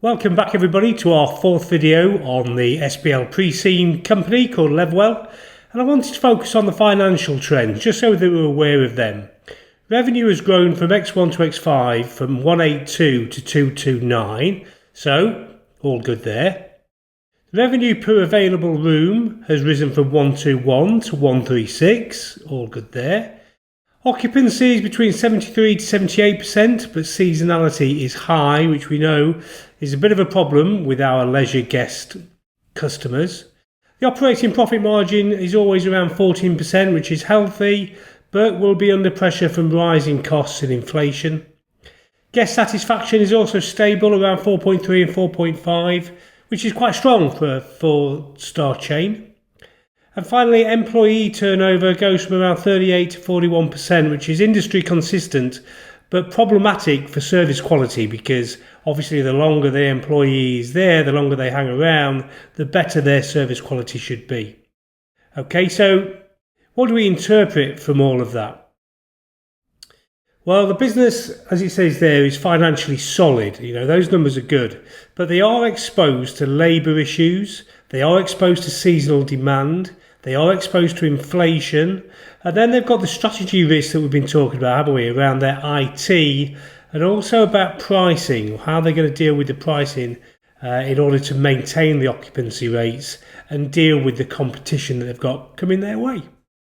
Welcome back everybody to our fourth video on the SBL pre-scene company called Levwell, and I wanted to focus on the financial trends just so that we're aware of them. Revenue has grown from X1 to X5 from 182 to 229, so all good there. Revenue per available room has risen from 121 to 136, all good there. Occupancy is between 73 to 78%, but seasonality is high, which we know is a bit of a problem with our leisure guest customers. The operating profit margin is always around 14%, which is healthy, but will be under pressure from rising costs and inflation. Guest satisfaction is also stable around 4.3 and 4.5, which is quite strong for a 4-star chain. And finally, employee turnover goes from around 38 to 41%, which is industry consistent, but problematic for service quality because obviously the longer the employee is there, the longer they hang around, the better their service quality should be. Okay, so what do we interpret from all of that? Well, the business, as it says there, is financially solid. Those numbers are good, but they are exposed to labour issues. They are exposed to seasonal demand. They are exposed to inflation. And then they've got the strategy risks that we've been talking about, haven't we, around their IT and also about pricing, how they're going to deal with the pricing in order to maintain the occupancy rates and deal with the competition that they've got coming their way.